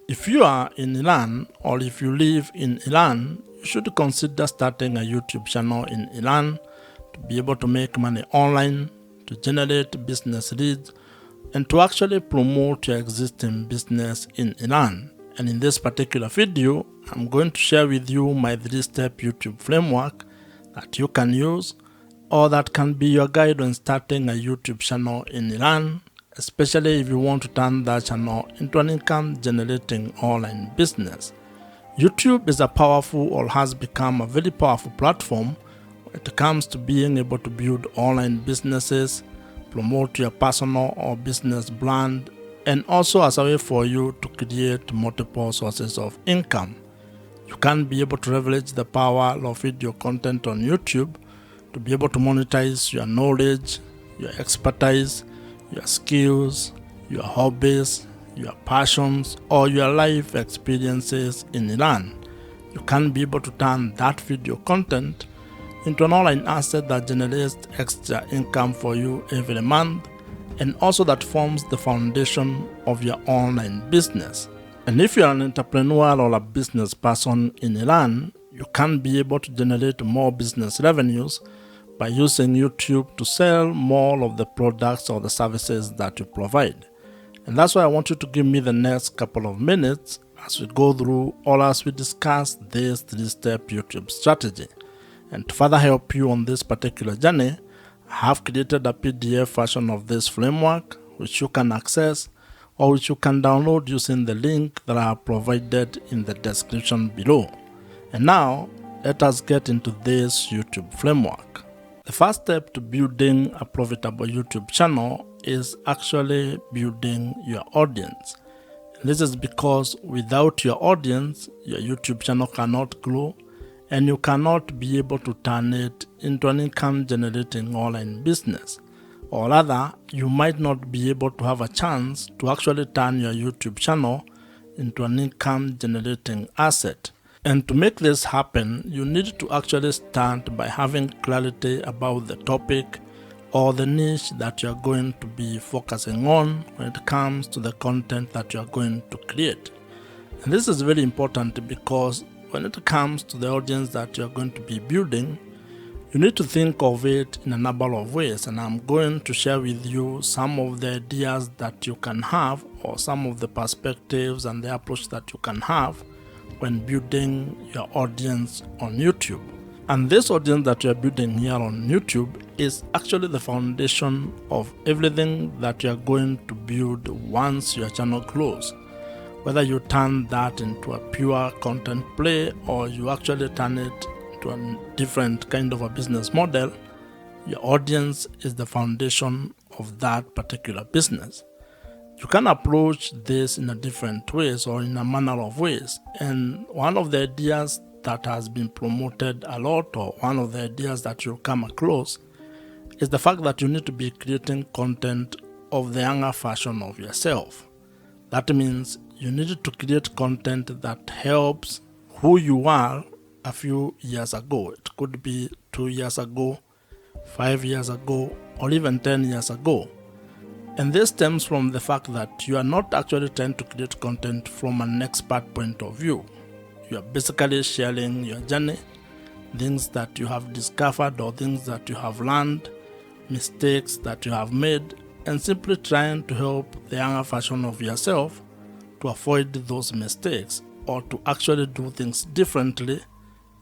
If you are in Iran or if you live in Iran, you should consider starting a YouTube channel in Iran to be able to make money online, to generate business leads, and to actually promote your existing business in Iran. And in this particular video, I'm going to share with you my 3-step YouTube framework that you can use, or that can be your guide when starting a YouTube channel in Iran, especially if you want to turn that channel into an income generating online business. YouTube is a powerful, or has become a very powerful platform when it comes to being able to build online businesses, promote your personal or business brand, and also as a way for you to create multiple sources of income. You can be able to leverage the power of video content on YouTube to be able to monetize your knowledge, your expertise, your skills, your hobbies, your passions, or your life experiences in Iran. You can be able to turn that video content into an online asset that generates extra income for you every month, and also that forms the foundation of your online business. And if you are an entrepreneur or a business person in Iran, you can be able to generate more business revenues by using YouTube to sell more of the products or the services that you provide. And that's why I want you to give me the next couple of minutes as we go through or as we discuss this 3-step YouTube strategy. And to further help you on this particular journey, I have created a PDF version of this framework which you can access or which you can download using the link that I have provided in the description below. And now, let us get into this YouTube framework. The first step to building a profitable YouTube channel is actually building your audience. And this is because without your audience, your YouTube channel cannot grow, and you cannot be able to turn it into an income generating online business. Or rather, you might not be able to have a chance to actually turn your YouTube channel into an income generating asset. And to make this happen, you need to actually start by having clarity about the topic or the niche that you're going to be focusing on when it comes to the content that you're going to create. And this is very important because when it comes to the audience that you're going to be building, you need to think of it in a number of ways, and I'm going to share with you some of the ideas that you can have, or some of the perspectives and the approach that you can have when building your audience on YouTube. And this audience that you're building here on YouTube is actually the foundation of everything that you're going to build once your channel grows. Whether you turn that into a pure content play or you actually turn it to a different kind of a business model, your audience is the foundation of that particular business. You can approach this in a different ways or in a manner of ways. And one of the ideas that has been promoted a lot, or one of the ideas that you'll come across, is the fact that you need to be creating content of the younger version of yourself. That means you need to create content that helps who you are a few years ago. It could be 2 years ago, 5 years ago, or even 10 years ago. And this stems from the fact that you are not actually trying to create content from an expert point of view. You are basically sharing your journey, things that you have discovered or things that you have learned, mistakes that you have made, and simply trying to help the younger version of yourself to avoid those mistakes or to actually do things differently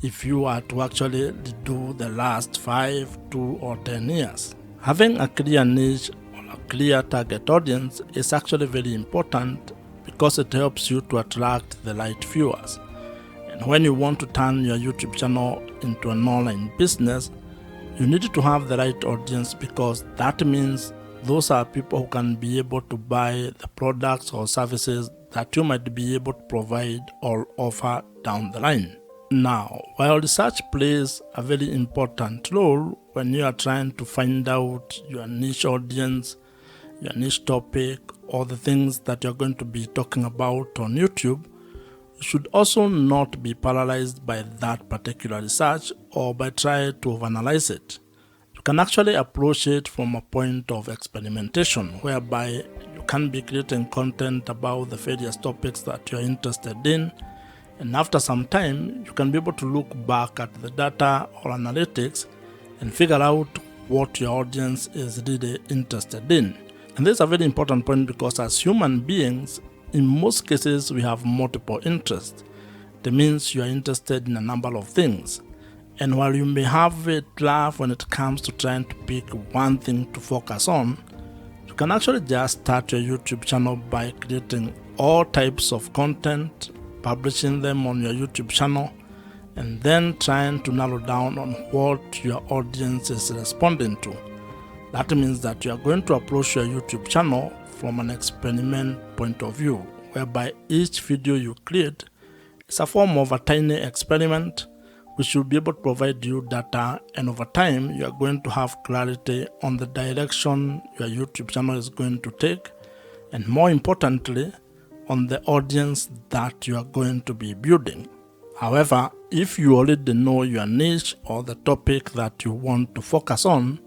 if you are to actually do the last 5, 2, or 10 years. Having a clear niche or a clear target audience is actually very important because it helps you to attract the right viewers. And when you want to turn your YouTube channel into an online business, you need to have the right audience, because that means those are people who can be able to buy the products or services that you might be able to provide or offer down the line. Now, while research plays a very important role when you are trying to find out your niche audience, your niche topic, or the things that you're going to be talking about on YouTube, you should also not be paralyzed by that particular research or by trying to overanalyze it. You can actually approach it from a point of experimentation, whereby you can be creating content about the various topics that you're interested in. And after some time, you can be able to look back at the data or analytics and figure out what your audience is really interested in. And this is a very important point because as human beings, in most cases, we have multiple interests. That means you are interested in a number of things. And while you may have a drive when it comes to trying to pick one thing to focus on, you can actually just start your YouTube channel by creating all types of content, publishing them on your YouTube channel, and then trying to narrow down on what your audience is responding to. That means that you are going to approach your YouTube channel from an experiment point of view, whereby each video you create is a form of a tiny experiment which will be able to provide you data, and over time you are going to have clarity on the direction your YouTube channel is going to take, and more importantly, on the audience that you are going to be building. However, if you already know your niche or the topic that you want to focus on,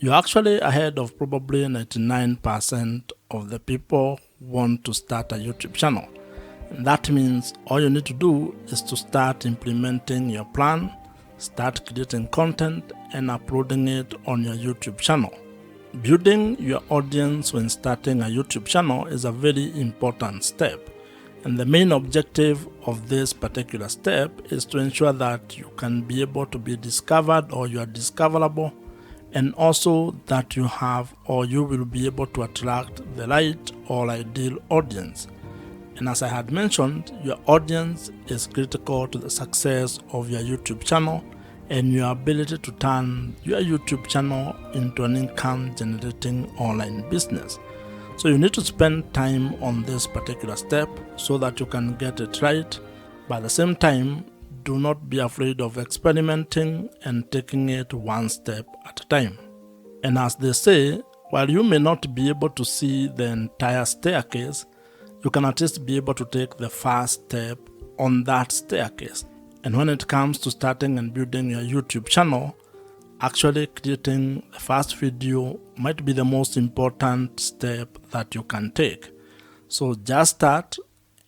you're actually ahead of probably 99% of the people who want to start a YouTube channel. And that means all you need to do is to start implementing your plan, start creating content, and uploading it on your YouTube channel. Building your audience when starting a YouTube channel is a very important step. And the main objective of this particular step is to ensure that you can be able to be discovered or you are discoverable, and also that you have or you will be able to attract the right or ideal audience. And as I had mentioned, your audience is critical to the success of your YouTube channel and your ability to turn your YouTube channel into an income generating online business. So you need to spend time on this particular step so that you can get it right. But at the same time, do not be afraid of experimenting and taking it one step at a time. And as they say, while you may not be able to see the entire staircase, you can at least be able to take the first step on that staircase. And when it comes to starting and building your YouTube channel, actually creating the first video might be the most important step that you can take. So just start,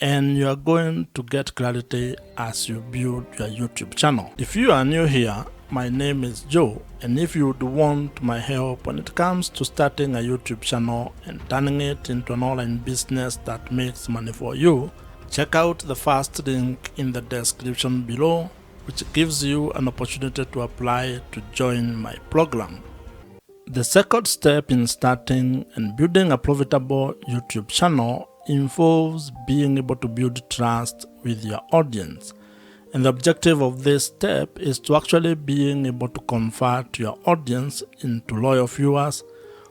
and you are going to get clarity as you build your YouTube channel. If you are new here, my name is Joe, and if you would want my help when it comes to starting a YouTube channel and turning it into an online business that makes money for you, check out the first link in the description below, which gives you an opportunity to apply to join my program. The second step in starting and building a profitable YouTube channel involves being able to build trust with your audience. And the objective of this step is to actually being able to convert your audience into loyal viewers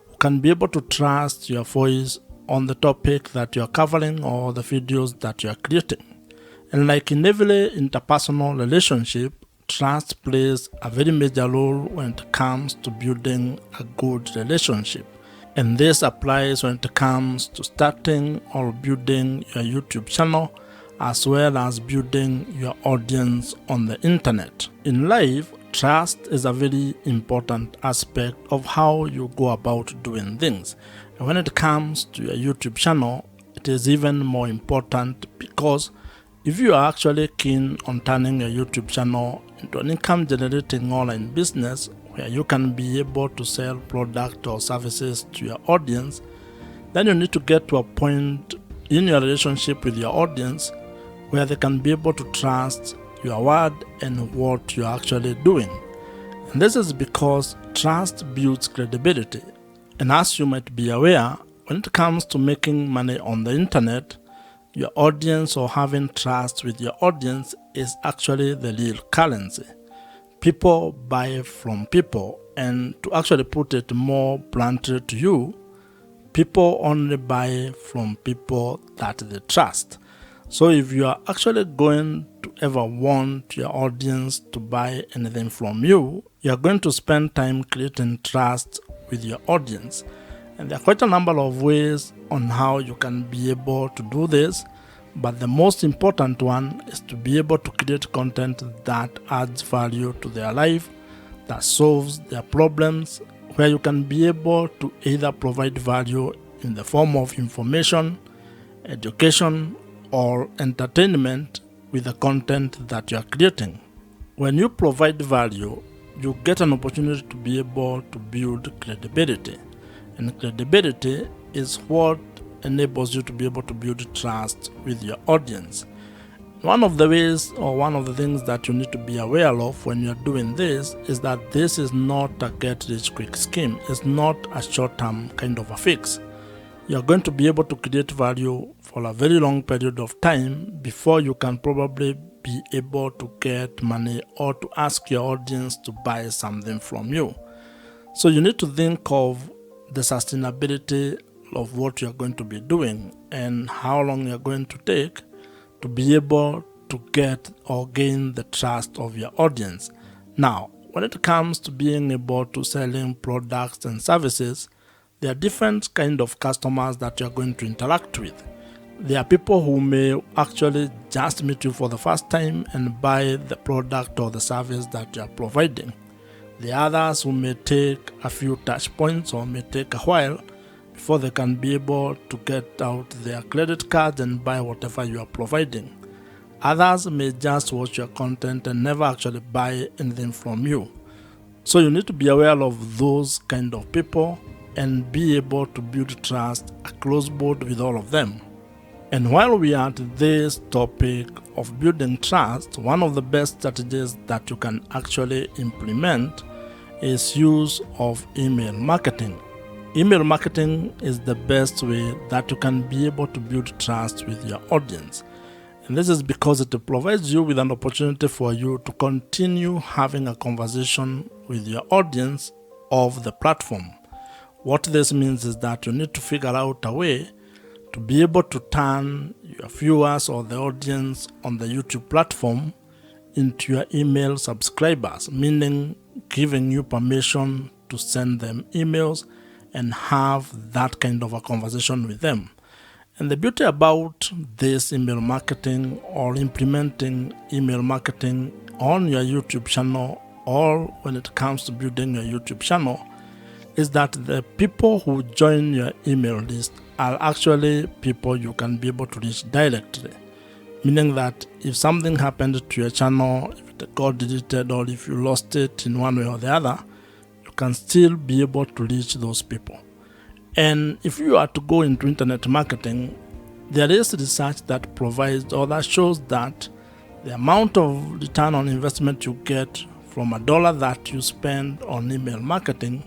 who can be able to trust your voice on the topic that you're covering or the videos that you're creating. And like in every interpersonal relationship, trust plays a very major role when it comes to building a good relationship. And this applies when it comes to starting or building your YouTube channel, as well as building your audience on the internet. In life, trust is a very important aspect of how you go about doing things. And when it comes to your YouTube channel, it is even more important, because if you are actually keen on turning your YouTube channel into an income generating online business where you can be able to sell products or services to your audience, then you need to get to a point in your relationship with your audience where they can be able to trust your word and what you're actually doing. And this is because trust builds credibility. And as you might be aware, when it comes to making money on the internet, your audience or having trust with your audience is actually the real currency. People buy from people, and to actually put it more bluntly to you, people only buy from people that they trust. So if you are actually going to ever want your audience to buy anything from you, you are going to spend time creating trust with your audience. And there are quite a number of ways on how you can be able to do this, but the most important one is to be able to create content that adds value to their life, that solves their problems, where you can be able to either provide value in the form of information, education, or entertainment with the content that you are creating. When you provide value, you get an opportunity to be able to build credibility. And credibility is what enables you to be able to build trust with your audience. One of the ways or one of the things that you need to be aware of when you're doing this is that this is not a get-rich-quick scheme. It's not a short-term kind of a fix. You're going to be able to create value for a very long period of time before you can probably be able to get money or to ask your audience to buy something from you. So you need to think of the sustainability of what you're going to be doing and how long you're going to take to be able to get or gain the trust of your audience. Now, when it comes to being able to selling products and services, there are different kind of customers that you're going to interact with. There are people who may actually just meet you for the first time and buy the product or the service that you are providing. The others who may take a few touch points or may take a while before they can be able to get out their credit card and buy whatever you are providing. Others may just watch your content and never actually buy anything from you. So you need to be aware of those kind of people and be able to build trust across board with all of them. And while we are at this topic of building trust, one of the best strategies that you can actually implement is use of email marketing. Email marketing is the best way that you can be able to build trust with your audience. And this is because it provides you with an opportunity for you to continue having a conversation with your audience of the platform. What this means is that you need to figure out a way to be able to turn your viewers or the audience on the YouTube platform into your email subscribers, meaning giving you permission to send them emails and have that kind of a conversation with them. And the beauty about this email marketing or implementing email marketing on your YouTube channel or when it comes to building your YouTube channel is that the people who join your email list are actually people you can be able to reach directly. Meaning that if something happened to your channel, if it got deleted or if you lost it in one way or the other, you can still be able to reach those people. And if you are to go into internet marketing, there is research that provides or that shows that the amount of return on investment you get from a dollar that you spend on email marketing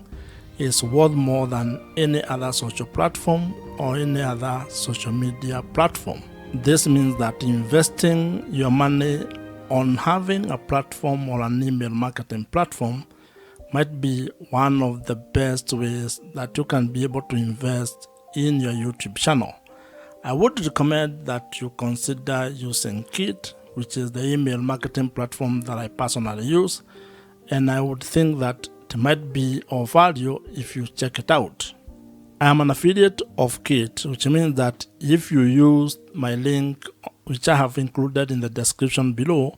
is worth more than any other social platform or any other social media platform. This means that investing your money on having a platform or an email marketing platform might be one of the best ways that you can be able to invest in your YouTube channel. I would recommend that you consider using Kit, which is the email marketing platform that I personally use, and I would think that it might be of value if you check it out. I am an affiliate of Kit, which means that if you use my link, which I have included in the description below,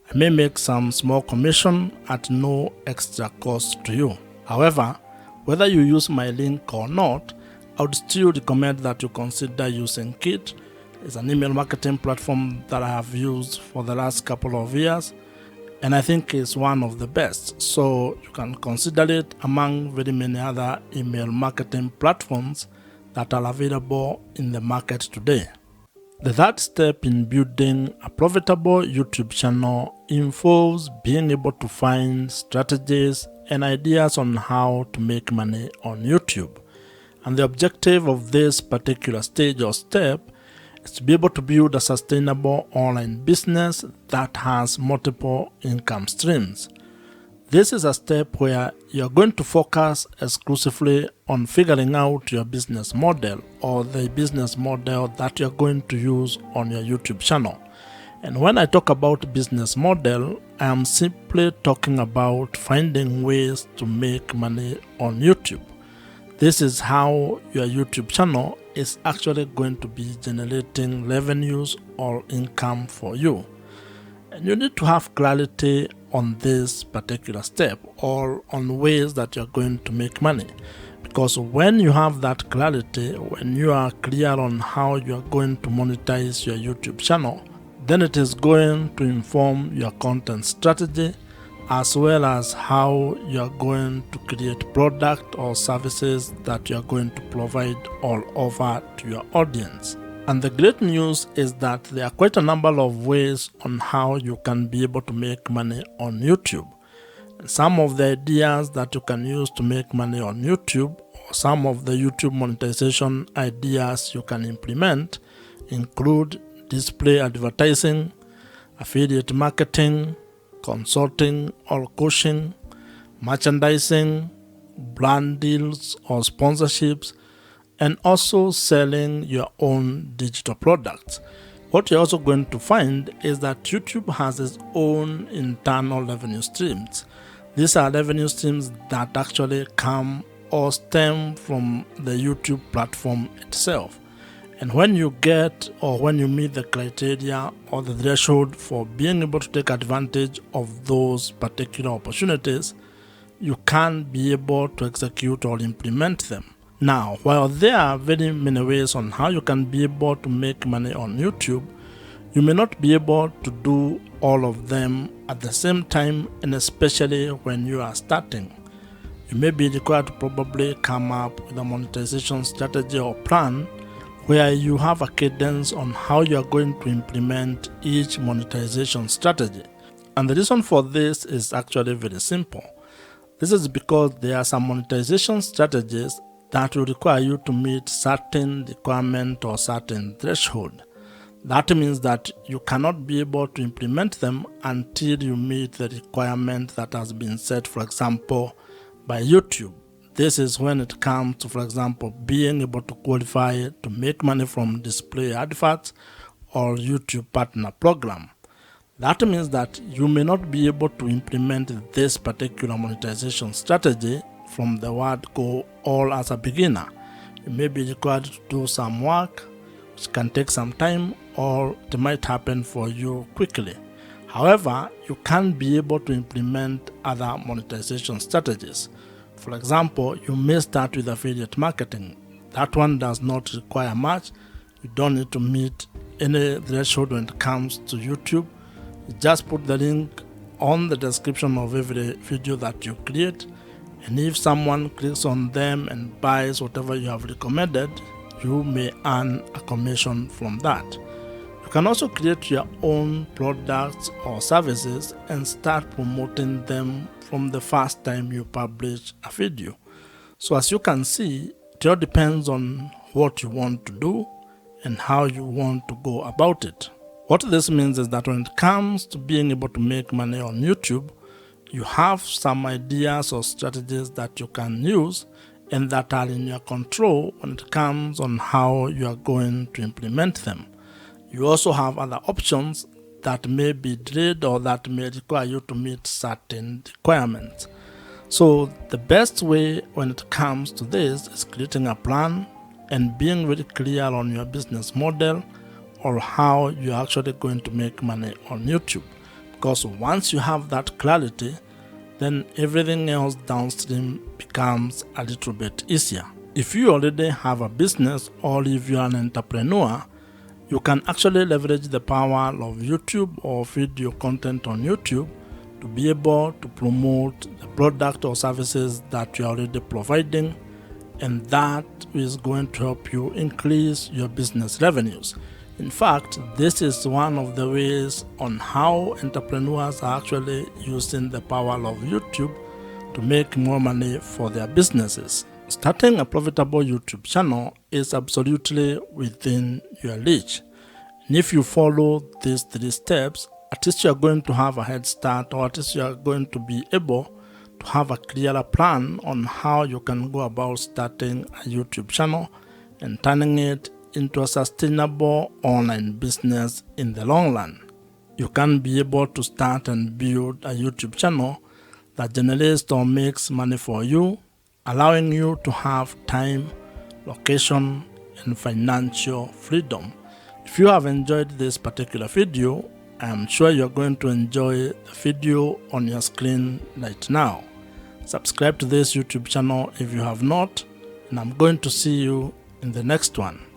I may make some small commission at no extra cost to you. However, whether you use my link or not, I would still recommend that you consider using Kit. It's an email marketing platform that I have used for the last couple of years, and I think it's one of the best. So you can consider it among very many other email marketing platforms that are available in the market today. The third step in building a profitable YouTube channel involves being able to find strategies and ideas on how to make money on YouTube. And the objective of this particular stage or step is to be able to build a sustainable online business that has multiple income streams. This is a step where you're going to focus exclusively on figuring out your business model or the business model that you're going to use on your YouTube channel. And when I talk about business model, I am simply talking about finding ways to make money on YouTube. This is how your YouTube channel is actually going to be generating revenues or income for you. And you need to have clarity on this particular step or on ways that you're going to make money. Because when you have that clarity, when you are clear on how you are going to monetize your YouTube channel, then it is going to inform your content strategy as well as how you are going to create product or services that you are going to provide all over to your audience. And the great news is that there are quite a number of ways on how you can be able to make money on YouTube. Some of the ideas that you can use to make money on YouTube, or some of the YouTube monetization ideas you can implement, include display advertising, affiliate marketing, consulting or coaching, merchandising, brand deals or sponsorships, and also selling your own digital products. What you're also going to find is that YouTube has its own internal revenue streams. These are revenue streams that actually come or stem from the YouTube platform itself. And when you get or when you meet the criteria or the threshold for being able to take advantage of those particular opportunities, you can be able to execute or implement them. Now, while there are very many ways on how you can be able to make money on YouTube, you may not be able to do all of them at the same time, and especially when you are starting. You may be required to probably come up with a monetization strategy or plan where you have a cadence on how you are going to implement each monetization strategy. And the reason for this is actually very simple. This is because there are some monetization strategies that will require you to meet certain requirement or certain threshold. That means that you cannot be able to implement them until you meet the requirement that has been set, for example, by YouTube. This is when it comes to, for example, being able to qualify to make money from display adverts or YouTube partner program. That means that you may not be able to implement this particular monetization strategy from the word go all as a beginner. You may be required to do some work, which can take some time, or it might happen for you quickly. However, you can be able to implement other monetization strategies. For example, you may start with affiliate marketing. That one does not require much. You don't need to meet any threshold when it comes to YouTube. You just put the link on the description of every video that you create, and if someone clicks on them and buys whatever you have recommended, you may earn a commission from that. You can also create your own products or services and start promoting them from the first time you publish a video. So as you can see, it all depends on what you want to do and how you want to go about it. What this means is that when it comes to being able to make money on YouTube, you have some ideas or strategies that you can use and that are in your control when it comes on how you are going to implement them. You also have other options that may be delayed or that may require you to meet certain requirements. So the best way when it comes to this is creating a plan and being very clear on your business model or how you're actually going to make money on YouTube. Because once you have that clarity, then everything else downstream becomes a little bit easier. If you already have a business or if you're an entrepreneur, you can actually leverage the power of YouTube or video content on YouTube to be able to promote the product or services that you're already providing, and that is going to help you increase your business revenues. In fact, this is one of the ways on how entrepreneurs are actually using the power of YouTube to make more money for their businesses. Starting a profitable YouTube channel is absolutely within your reach. And if you follow these 3 steps, at least you are going to have a head start, or at least you are going to be able to have a clearer plan on how you can go about starting a YouTube channel and turning it into a sustainable online business in the long run. You can be able to start and build a YouTube channel that generates or makes money for you, allowing you to have time, location, and financial freedom. If you have enjoyed this particular video, I am sure you're going to enjoy the video on your screen right now. Subscribe to this YouTube channel if you have not, and I'm going to see you in the next one.